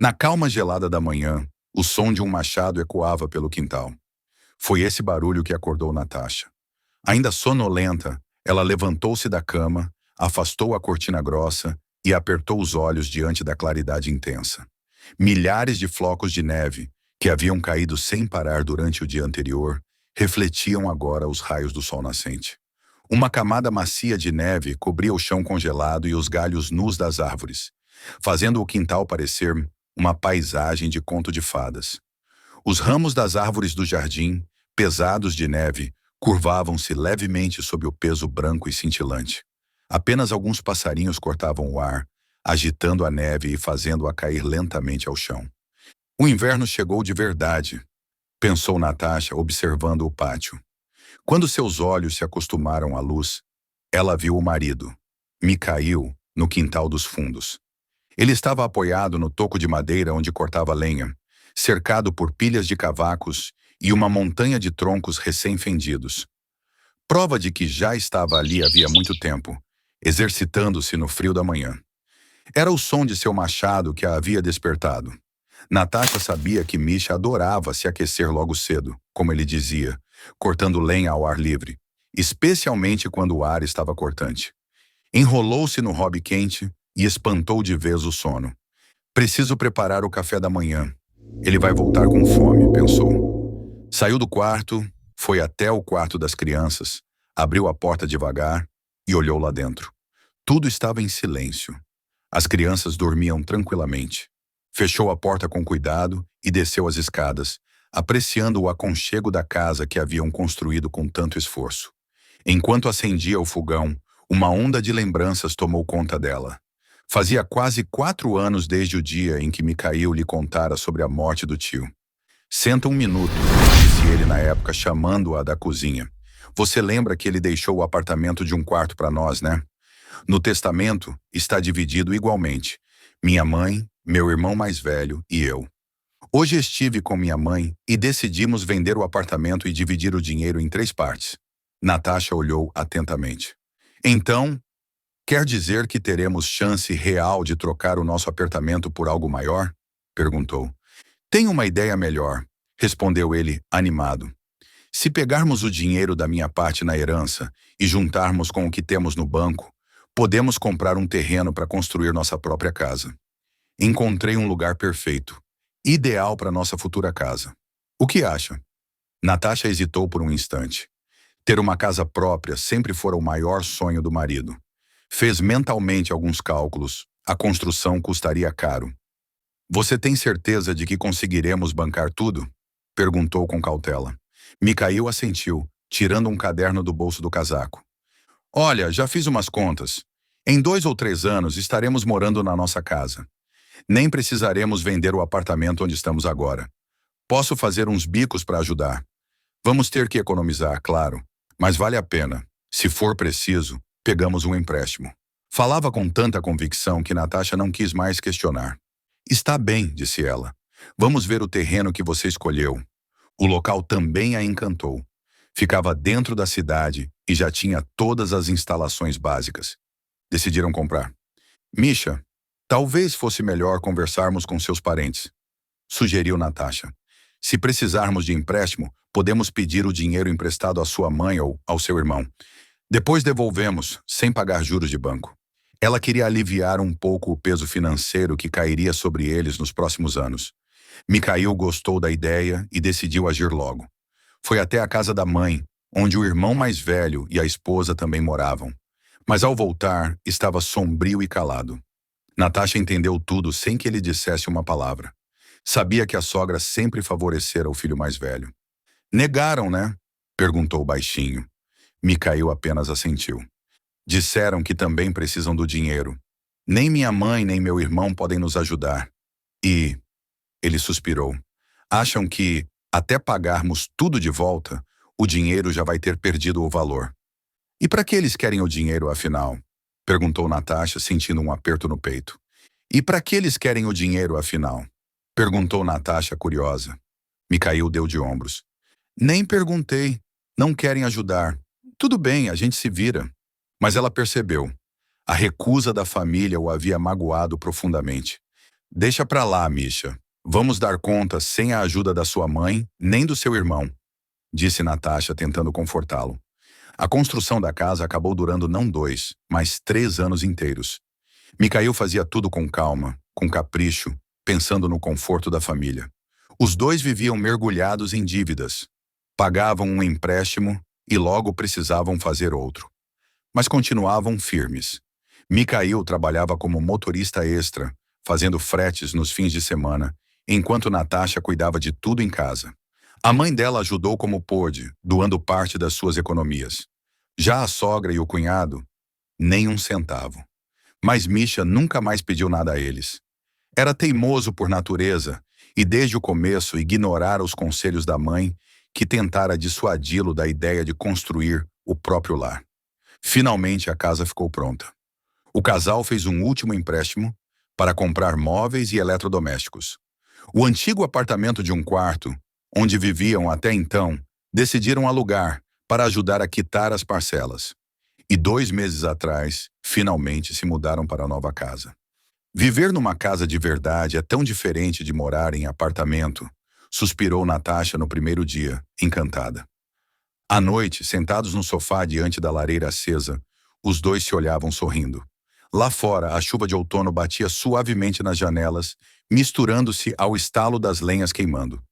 Na calma gelada da manhã, o som de um machado ecoava pelo quintal. Foi esse barulho que acordou Natasha. Ainda sonolenta, ela levantou-se da cama, afastou a cortina grossa e apertou os olhos diante da claridade intensa. Milhares de flocos de neve, que haviam caído sem parar durante o dia anterior, refletiam agora os raios do sol nascente. Uma camada macia de neve cobria o chão congelado e os galhos nus das árvores, fazendo o quintal parecer uma paisagem de conto de fadas. Os ramos das árvores do jardim, pesados de neve, curvavam-se levemente sob o peso branco e cintilante. Apenas alguns passarinhos cortavam o ar, agitando a neve e fazendo-a cair lentamente ao chão. O inverno chegou de verdade, pensou Natasha, observando o pátio. Quando seus olhos se acostumaram à luz, ela viu o marido, Mikhail, no quintal dos fundos. Ele estava apoiado no toco de madeira onde cortava lenha, cercado por pilhas de cavacos e uma montanha de troncos recém-fendidos. Prova de que já estava ali havia muito tempo, exercitando-se no frio da manhã. Era o som de seu machado que a havia despertado. Natasha sabia que Misha adorava se aquecer logo cedo, como ele dizia, cortando lenha ao ar livre, especialmente quando o ar estava cortante. Enrolou-se no hobby quente e espantou de vez o sono. Preciso preparar o café da manhã. Ele vai voltar com fome, pensou. Saiu do quarto, foi até o quarto das crianças, abriu a porta devagar e olhou lá dentro. Tudo estava em silêncio. As crianças dormiam tranquilamente. Fechou a porta com cuidado e desceu as escadas, apreciando o aconchego da casa que haviam construído com tanto esforço. Enquanto acendia o fogão, uma onda de lembranças tomou conta dela. Fazia quase 4 anos desde o dia em que Mikhail lhe contara sobre a morte do tio. Senta um minuto, disse ele na época, chamando-a da cozinha. Você lembra que ele deixou o apartamento de um quarto para nós, né? No testamento está dividido igualmente. Minha mãe, meu irmão mais velho e eu. Hoje estive com minha mãe e decidimos vender o apartamento e dividir o dinheiro em 3 partes. Natasha olhou atentamente. Então, quer dizer que teremos chance real de trocar o nosso apartamento por algo maior? Perguntou. Tenho uma ideia melhor, respondeu ele, animado. Se pegarmos o dinheiro da minha parte na herança e juntarmos com o que temos no banco, podemos comprar um terreno para construir nossa própria casa. Encontrei um lugar perfeito, ideal para nossa futura casa. O que acha? Natasha hesitou por um instante. Ter uma casa própria sempre fora o maior sonho do marido. Fez mentalmente alguns cálculos. A construção custaria caro. Você tem certeza de que conseguiremos bancar tudo? Perguntou com cautela. Mikhail assentiu, tirando um caderno do bolso do casaco. Olha, já fiz umas contas. Em 2 ou 3 anos estaremos morando na nossa casa. Nem precisaremos vender o apartamento onde estamos agora. Posso fazer uns bicos para ajudar. Vamos ter que economizar, claro, mas vale a pena. Se for preciso, pegamos um empréstimo. Falava com tanta convicção que Natasha não quis mais questionar. Está bem, disse ela. Vamos ver o terreno que você escolheu. O local também a encantou. Ficava dentro da cidade e já tinha todas as instalações básicas. Decidiram comprar. Misha, talvez fosse melhor conversarmos com seus parentes, sugeriu Natasha. Se precisarmos de empréstimo, podemos pedir o dinheiro emprestado à sua mãe ou ao seu irmão. Depois devolvemos, sem pagar juros de banco. Ela queria aliviar um pouco o peso financeiro que cairia sobre eles nos próximos anos. Mikhail gostou da ideia e decidiu agir logo. Foi até a casa da mãe, onde o irmão mais velho e a esposa também moravam. Mas ao voltar, estava sombrio e calado. Natasha entendeu tudo sem que ele dissesse uma palavra. Sabia que a sogra sempre favorecera o filho mais velho. Negaram, né? Perguntou baixinho. Mikhail apenas assentiu. Disseram que também precisam do dinheiro. Nem minha mãe nem meu irmão podem nos ajudar. E... Ele suspirou. Acham que, até pagarmos tudo de volta, o dinheiro já vai ter perdido o valor. E para que eles querem o dinheiro, afinal? Perguntou Natasha, sentindo um aperto no peito. E para que eles querem o dinheiro, afinal? Perguntou Natasha, curiosa. Mikhail deu de ombros. Nem perguntei. Não querem ajudar. Tudo bem, a gente se vira. Mas ela percebeu. A recusa da família o havia magoado profundamente. Deixa pra lá, Misha. Vamos dar conta sem a ajuda da sua mãe nem do seu irmão, disse Natasha, tentando confortá-lo. A construção da casa acabou durando não 2, mas 3 anos inteiros. Mikhail fazia tudo com calma, com capricho, pensando no conforto da família. Os dois viviam mergulhados em dívidas. Pagavam um empréstimo e logo precisavam fazer outro. Mas continuavam firmes. Mikhail trabalhava como motorista extra, fazendo fretes nos fins de semana, enquanto Natasha cuidava de tudo em casa. A mãe dela ajudou como pôde, doando parte das suas economias. Já a sogra e o cunhado, nem um centavo. Mas Misha nunca mais pediu nada a eles. Era teimoso por natureza e desde o começo ignorara os conselhos da mãe, que tentara dissuadi-lo da ideia de construir o próprio lar. Finalmente a casa ficou pronta. O casal fez um último empréstimo para comprar móveis e eletrodomésticos. O antigo apartamento de um quarto, onde viviam até então, decidiram alugar para ajudar a quitar as parcelas. E 2 meses atrás, finalmente se mudaram para a nova casa. Viver numa casa de verdade é tão diferente de morar em apartamento, suspirou Natasha no primeiro dia, encantada. À noite, sentados no sofá diante da lareira acesa, os dois se olhavam sorrindo. Lá fora, a chuva de outono batia suavemente nas janelas, misturando-se ao estalo das lenhas queimando.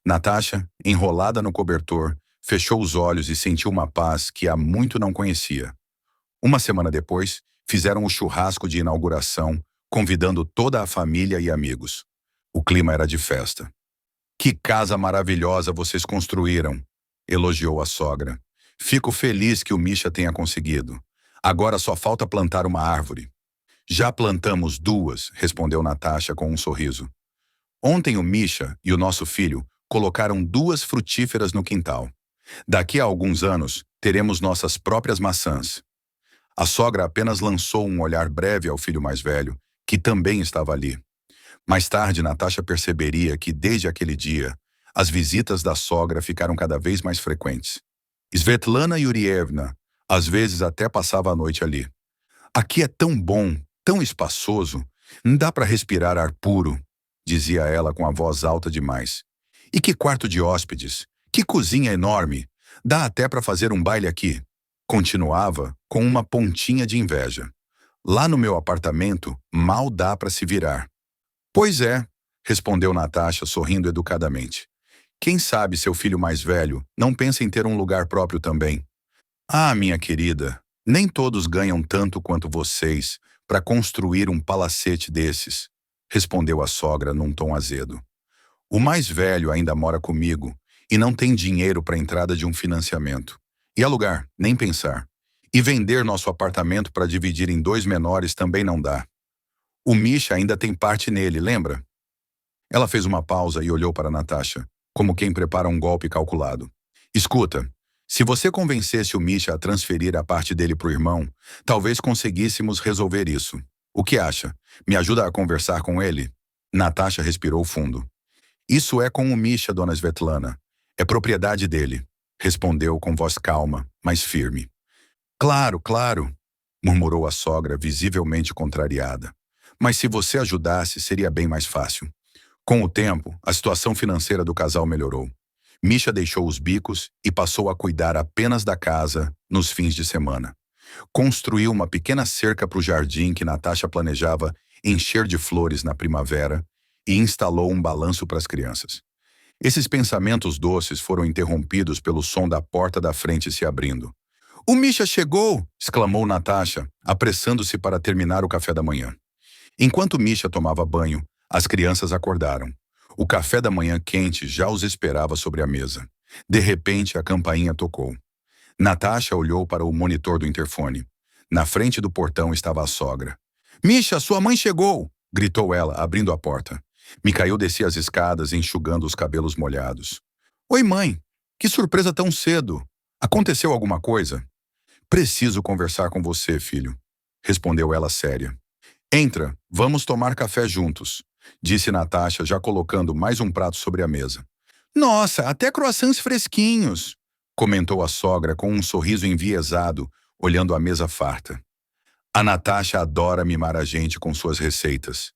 Natasha, enrolada no cobertor, fechou os olhos e sentiu uma paz que há muito não conhecia. Uma semana depois, fizeram o churrasco de inauguração, convidando toda a família e amigos. O clima era de festa. Que casa maravilhosa vocês construíram, elogiou a sogra. Fico feliz que o Misha tenha conseguido. Agora só falta plantar uma árvore. Já plantamos 2, respondeu Natasha com um sorriso. Ontem o Misha e o nosso filho colocaram 2 frutíferas no quintal. Daqui a alguns anos, teremos nossas próprias maçãs. A sogra apenas lançou um olhar breve ao filho mais velho, que também estava ali. Mais tarde, Natasha perceberia que, desde aquele dia, as visitas da sogra ficaram cada vez mais frequentes. Svetlana Yurievna, às vezes até passava a noite ali. Aqui é tão bom, tão espaçoso, não dá para respirar ar puro, dizia ela com a voz alta demais. E que quarto de hóspedes, que cozinha enorme, dá até para fazer um baile aqui. Continuava com uma pontinha de inveja. Lá no meu apartamento, mal dá para se virar. Pois é, respondeu Natasha sorrindo educadamente. Quem sabe seu filho mais velho não pensa em ter um lugar próprio também. Ah, minha querida, nem todos ganham tanto quanto vocês para construir um palacete desses, respondeu a sogra num tom azedo. O mais velho ainda mora comigo e não tem dinheiro para a entrada de um financiamento. E alugar, nem pensar. E vender nosso apartamento para dividir em 2 menores também não dá. O Misha ainda tem parte nele, lembra? Ela fez uma pausa e olhou para Natasha, como quem prepara um golpe calculado. Escuta, se você convencesse o Misha a transferir a parte dele para o irmão, talvez conseguíssemos resolver isso. O que acha? Me ajuda a conversar com ele? Natasha respirou fundo. Isso é com o Misha, dona Svetlana. É propriedade dele, respondeu com voz calma, mas firme. Claro, claro, murmurou a sogra, visivelmente contrariada. Mas se você ajudasse, seria bem mais fácil. Com o tempo, a situação financeira do casal melhorou. Misha deixou os bicos e passou a cuidar apenas da casa nos fins de semana. Construiu uma pequena cerca para o jardim que Natasha planejava encher de flores na primavera e instalou um balanço para as crianças. Esses pensamentos doces foram interrompidos pelo som da porta da frente se abrindo. "O Misha chegou!" exclamou Natasha, apressando-se para terminar o café da manhã. Enquanto Misha tomava banho, as crianças acordaram. O café da manhã quente já os esperava sobre a mesa. De repente, a campainha tocou. Natasha olhou para o monitor do interfone. Na frente do portão estava a sogra. "Misha, sua mãe chegou!" gritou ela, abrindo a porta. Mikhail descia as escadas, enxugando os cabelos molhados. "Oi, mãe! Que surpresa tão cedo! Aconteceu alguma coisa?" "Preciso conversar com você, filho", respondeu ela séria. "Entra, vamos tomar café juntos", disse Natasha, já colocando mais um prato sobre a mesa. "Nossa, até croissants fresquinhos", comentou a sogra com um sorriso enviesado, olhando a mesa farta. A Natasha adora mimar a gente com suas receitas.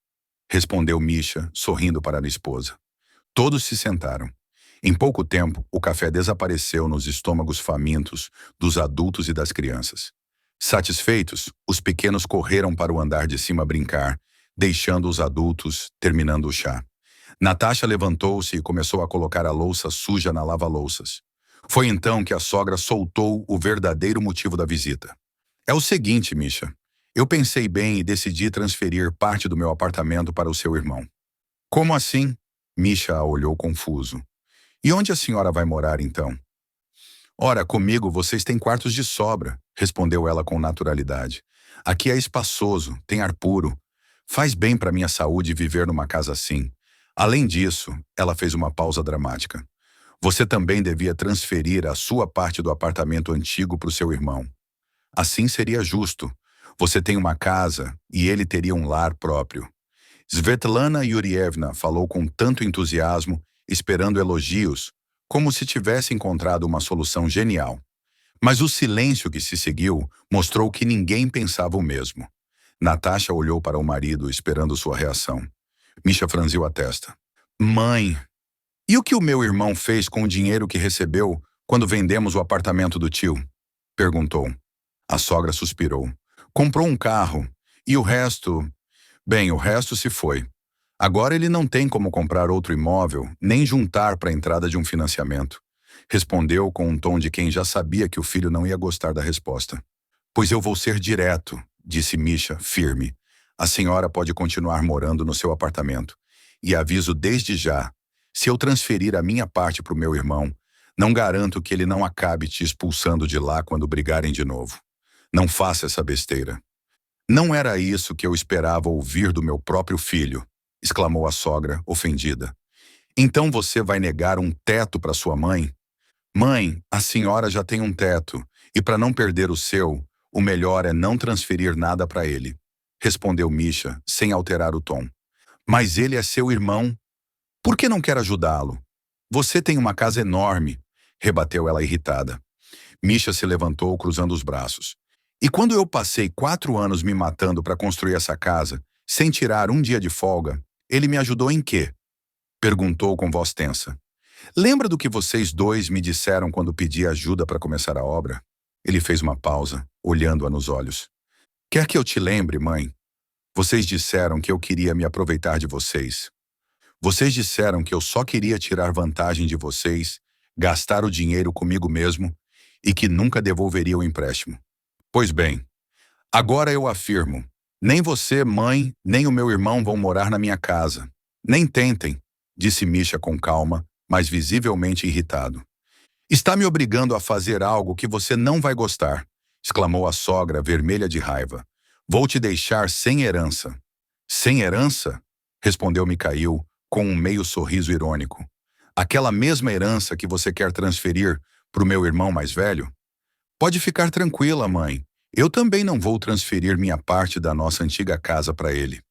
respondeu Misha, sorrindo para a esposa. Todos se sentaram. Em pouco tempo, o café desapareceu nos estômagos famintos dos adultos e das crianças. Satisfeitos, os pequenos correram para o andar de cima brincar, deixando os adultos terminando o chá. Natasha levantou-se e começou a colocar a louça suja na lava-louças. Foi então que a sogra soltou o verdadeiro motivo da visita. É o seguinte, Misha. Eu pensei bem e decidi transferir parte do meu apartamento para o seu irmão. Como assim? Misha a olhou confuso. E onde a senhora vai morar, então? Ora, comigo vocês têm quartos de sobra, respondeu ela com naturalidade. Aqui é espaçoso, tem ar puro. Faz bem para minha saúde viver numa casa assim. Além disso, ela fez uma pausa dramática. Você também devia transferir a sua parte do apartamento antigo para o seu irmão. Assim seria justo. Você tem uma casa e ele teria um lar próprio. Svetlana Yurievna falou com tanto entusiasmo, esperando elogios, como se tivesse encontrado uma solução genial. Mas o silêncio que se seguiu mostrou que ninguém pensava o mesmo. Natasha olhou para o marido, esperando sua reação. Misha franziu a testa. Mãe, e o que o meu irmão fez com o dinheiro que recebeu quando vendemos o apartamento do tio? Perguntou. A sogra suspirou. Comprou um carro. E o resto... Bem, o resto se foi. Agora ele não tem como comprar outro imóvel, nem juntar para a entrada de um financiamento. Respondeu com um tom de quem já sabia que o filho não ia gostar da resposta. Pois eu vou ser direto, disse Misha, firme. A senhora pode continuar morando no seu apartamento. E aviso desde já, se eu transferir a minha parte para o meu irmão, não garanto que ele não acabe te expulsando de lá quando brigarem de novo. Não faça essa besteira. Não era isso que eu esperava ouvir do meu próprio filho, exclamou a sogra, ofendida. Então você vai negar um teto para sua mãe? Mãe, a senhora já tem um teto, e para não perder o seu, o melhor é não transferir nada para ele, respondeu Misha, sem alterar o tom. Mas ele é seu irmão. Por que não quer ajudá-lo? Você tem uma casa enorme, rebateu ela irritada. Misha se levantou, cruzando os braços. E quando eu passei 4 anos me matando para construir essa casa, sem tirar um dia de folga, ele me ajudou em quê? Perguntou com voz tensa. Lembra do que vocês dois me disseram quando pedi ajuda para começar a obra? Ele fez uma pausa, olhando-a nos olhos. Quer que eu te lembre, mãe? Vocês disseram que eu queria me aproveitar de vocês. Vocês disseram que eu só queria tirar vantagem de vocês, gastar o dinheiro comigo mesmo e que nunca devolveria o empréstimo. Pois bem, agora eu afirmo, nem você, mãe, nem o meu irmão vão morar na minha casa. Nem tentem, disse Misha com calma, mas visivelmente irritado. Está me obrigando a fazer algo que você não vai gostar, exclamou a sogra, vermelha de raiva. Vou te deixar sem herança. Sem herança? Respondeu Mikhail, com um meio sorriso irônico. Aquela mesma herança que você quer transferir para o meu irmão mais velho? Pode ficar tranquila, mãe. Eu também não vou transferir minha parte da nossa antiga casa para ele.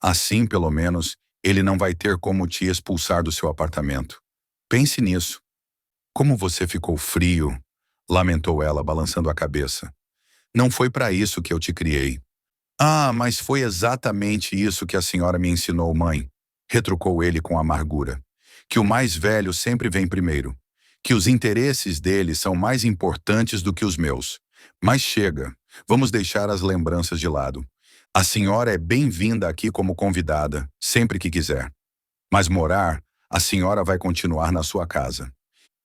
Assim, pelo menos, ele não vai ter como te expulsar do seu apartamento. Pense nisso. Como você ficou frio, lamentou ela, balançando a cabeça. Não foi para isso que eu te criei. Ah, mas foi exatamente isso que a senhora me ensinou, mãe, retrucou ele com amargura. Que o mais velho sempre vem primeiro. Que os interesses dele são mais importantes do que os meus. Mas chega, vamos deixar as lembranças de lado. A senhora é bem-vinda aqui como convidada, sempre que quiser. Mas morar, a senhora vai continuar na sua casa.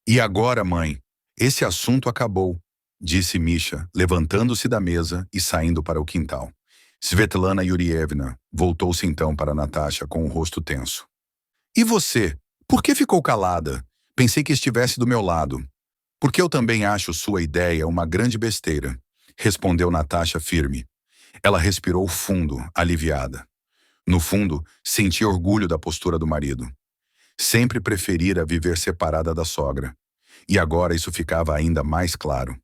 E agora, mãe, esse assunto acabou, disse Misha, levantando-se da mesa e saindo para o quintal. Svetlana Yurievna voltou-se então para Natasha com o rosto tenso. E você? Por que ficou calada? Pensei que estivesse do meu lado. Porque eu também acho sua ideia uma grande besteira, respondeu Natasha firme. Ela respirou fundo, aliviada. No fundo, sentia orgulho da postura do marido. Sempre preferira viver separada da sogra. E agora isso ficava ainda mais claro.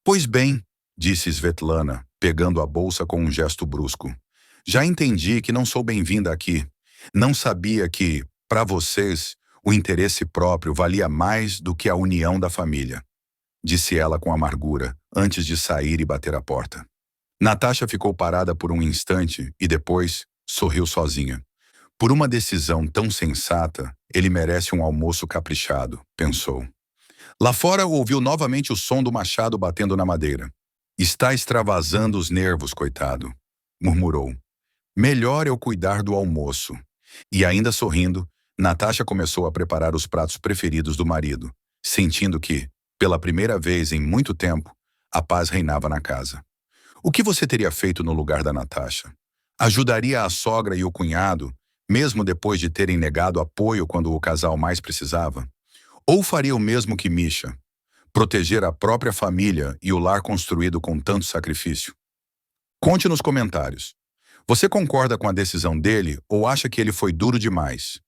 Pois bem, disse Svetlana, pegando a bolsa com um gesto brusco. Já entendi que não sou bem-vinda aqui. Não sabia que, para vocês, o interesse próprio valia mais do que a união da família, disse ela com amargura, antes de sair e bater a porta. Natasha ficou parada por um instante e depois sorriu sozinha. Por uma decisão tão sensata, ele merece um almoço caprichado, pensou. Lá fora ouviu novamente o som do machado batendo na madeira. Está extravasando os nervos, coitado, murmurou. Melhor eu cuidar do almoço. E ainda sorrindo, Natasha começou a preparar os pratos preferidos do marido, sentindo que, pela primeira vez em muito tempo, a paz reinava na casa. O que você teria feito no lugar da Natasha? Ajudaria a sogra e o cunhado, mesmo depois de terem negado apoio quando o casal mais precisava? Ou faria o mesmo que Misha, proteger a própria família e o lar construído com tanto sacrifício? Conte nos comentários. Você concorda com a decisão dele ou acha que ele foi duro demais?